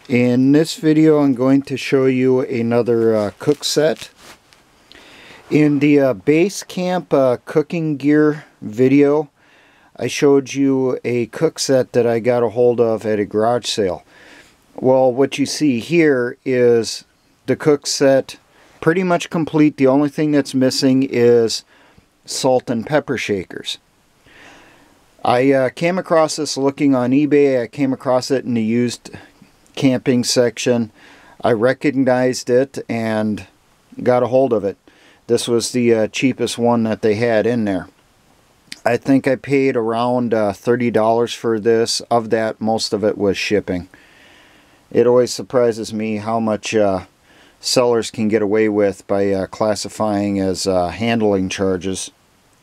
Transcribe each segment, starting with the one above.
In this video I'm going to show you another cook set. In the base camp cooking gear video, I showed you a cook set that I got a hold of at a garage sale. Well, what you see here is the cook set pretty much complete. The only thing that's missing is salt and pepper shakers. I came across this looking on eBay. I came across it in the used camping section. I recognized it and got a hold of it. This was the cheapest one that they had in there. I think I paid around $30 for this. Of that, most of it was shipping. It always surprises me how much sellers can get away with by classifying as handling charges.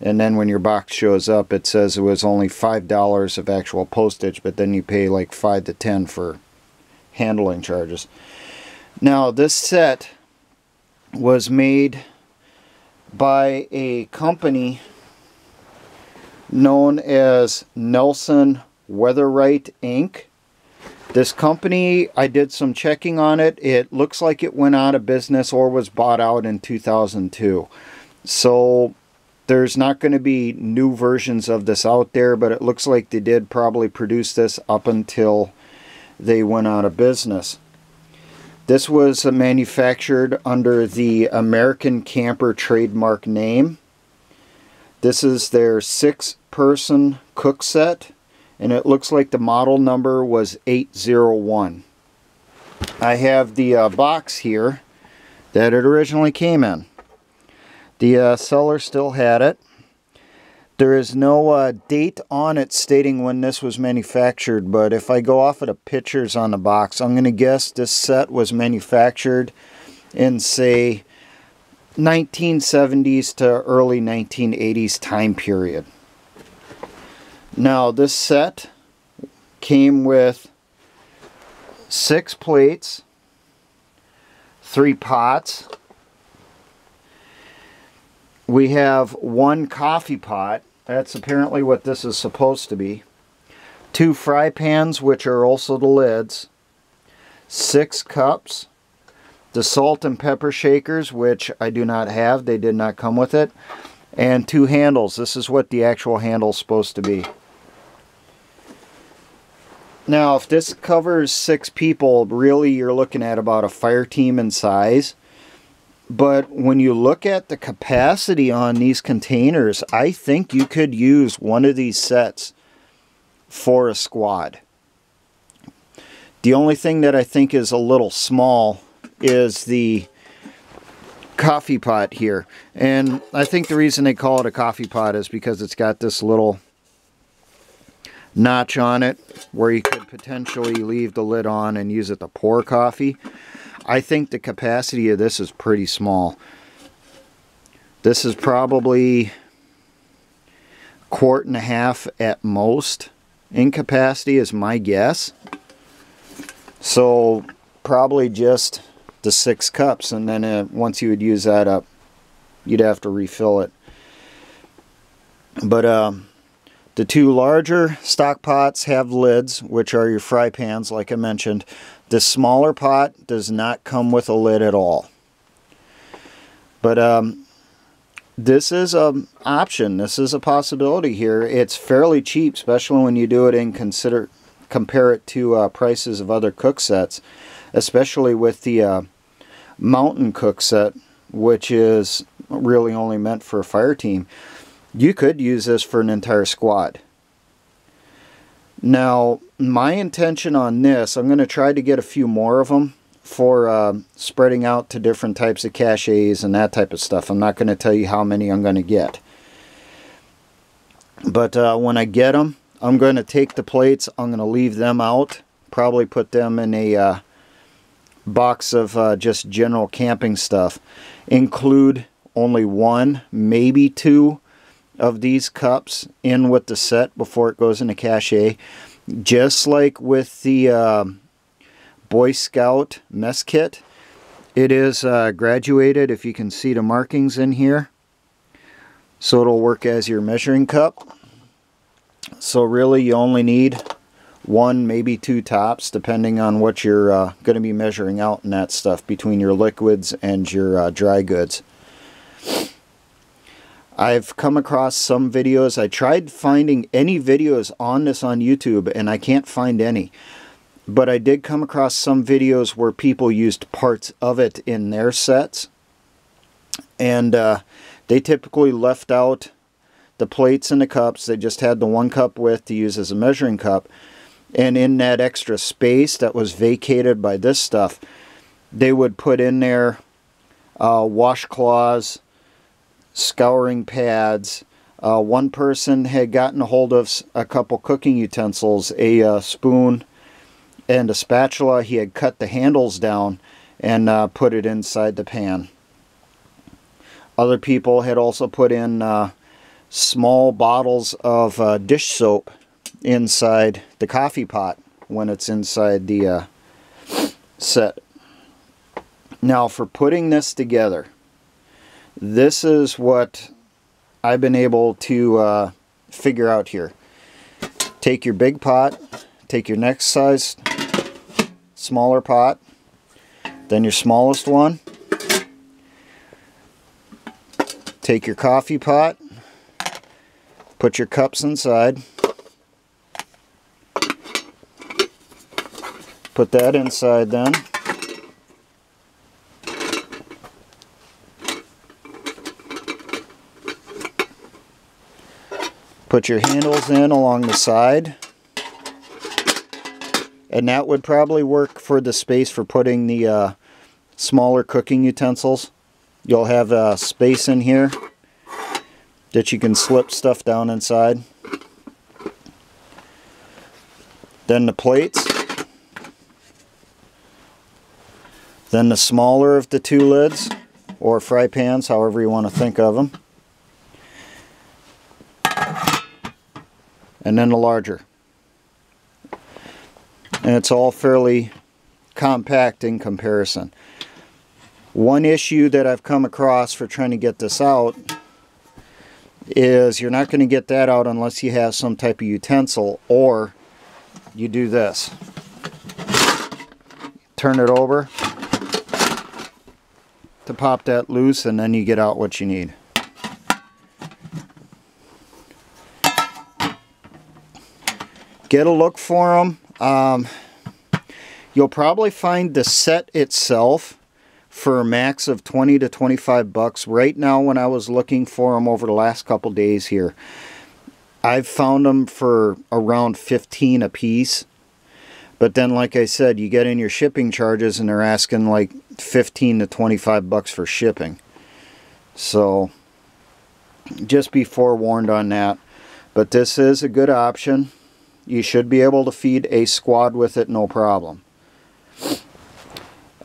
And then when your box shows up, it says it was only $5 of actual postage, but then you pay like $5 to $10 for handling charges. Now, this set was made by a company known as Nelson Weatherite Inc. This company, I did some checking on it. It looks like it went out of business or was bought out in 2002. So there's not going to be new versions of this out there, but it looks like they did probably produce this up until they went out of business. This was manufactured under the American Camper trademark name. This is their 6-person cook set, and it looks like the model number was 801. I have the box here that it originally came in. The seller still had it. There is no date on it stating when this was manufactured, but if I go off of the pictures on the box, I'm going to guess this set was manufactured in, say, 1970s to early 1980s time period. Now, this set came with 6 plates, 3 pots. We have 1 coffee pot. That's apparently what this is supposed to be. 2 fry pans, which are also the lids. 6 cups. The salt and pepper shakers, which I do not have. They did not come with it. And 2 handles. This is what the actual handle is supposed to be. Now, if this covers 6 people, really you're looking at about a fire team in size. But when you look at the capacity on these containers, I think you could use one of these sets for a squad. The only thing that I think is a little small is the coffee pot here. And I think the reason they call it a coffee pot is because it's got this little notch on it where you could potentially leave the lid on and use it to pour coffee. I think the capacity of this is pretty small. This is probably 1.5 quart at most in capacity is my guess. So probably just the 6 cups, and then once you would use that up, you'd have to refill it. But the 2 larger stock pots have lids, which are your fry pans, like I mentioned. The smaller pot does not come with a lid at all. But this is an option. This is a possibility here. It's fairly cheap, especially when you do it and compare it to prices of other cook sets, especially with the mountain cook set, which is really only meant for a fire team. You could use this for an entire squad. Now, my intention on this, I'm going to try to get a few more of them for spreading out to different types of caches and that type of stuff. I'm not going to tell you how many I'm going to get. But when I get them, I'm going to take the plates, I'm going to leave them out, probably put them in a box of just general camping stuff. Include only 1, maybe 2 of these cups in with the set before it goes into cache. Just like with the Boy Scout mess kit, it is graduated, if you can see the markings in here, so it'll work as your measuring cup. So really you only need 1, maybe 2 tops, depending on what you're going to be measuring out in that stuff between your liquids and your dry goods. I've come across some videos. I tried finding any videos on this on YouTube, and I can't find any. But I did come across some videos where people used parts of it in their sets. And they typically left out the plates and the cups. They just had the 1 cup width to use as a measuring cup. And in that extra space that was vacated by this stuff, they would put in there washcloths, scouring pads. One person had gotten a hold of a couple cooking utensils, a spoon and a spatula. He had cut the handles down and put it inside the pan. Other people had also put in small bottles of dish soap inside the coffee pot when it's inside the set. Now, for putting this together, this is what I've been able to figure out here. Take your big pot, take your next size smaller pot, then your smallest one, take your coffee pot, put your cups inside, put that inside then. Put your handles in along the side. And that would probably work for the space for putting the smaller cooking utensils. You'll have a space in here that you can slip stuff down inside. Then the plates. Then the smaller of the 2 lids, or fry pans, however you want to think of them. And then the larger. And it's all fairly compact in comparison. One issue that I've come across for trying to get this out is you're not going to get that out unless you have some type of utensil, or you do this. Turn it over to pop that loose, and then you get out what you need. Get a look for them. You'll probably find the set itself for a max of 20 to 25 bucks. Right now, when I was looking for them over the last couple days here, I've found them for around 15 a piece. But then, like I said, you get in your shipping charges and they're asking like 15 to 25 bucks for shipping. So just be forewarned on that. But this is a good option. You should be able to feed a squad with it, no problem.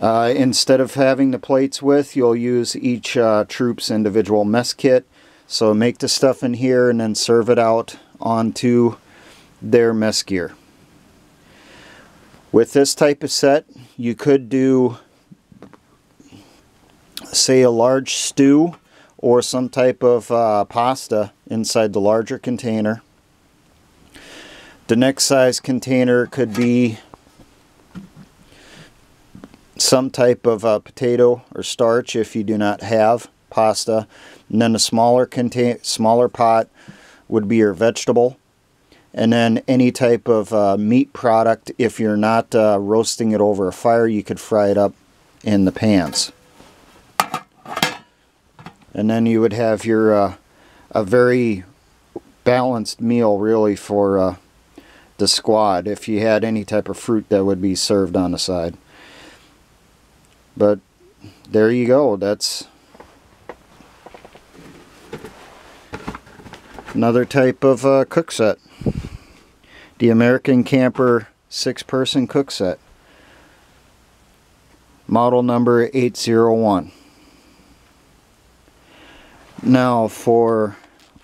Instead of having the plates with, you'll use each troop's individual mess kit. So make the stuff in here and then serve it out onto their mess gear. With this type of set, you could do, say, a large stew or some type of pasta inside the larger container. The next size container could be some type of potato or starch if you do not have pasta. And then a smaller pot would be your vegetable. And then any type of meat product, if you're not roasting it over a fire, you could fry it up in the pans. And then you would have your a very balanced meal really for the squad. If you had any type of fruit that would be served on the side. But there you go. That's another type of cook set. The American Camper 6-person cook set. Model number 801. Now, for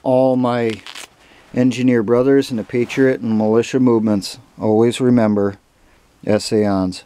all my engineer brothers in the Patriot and Militia movements, always remember, essayons.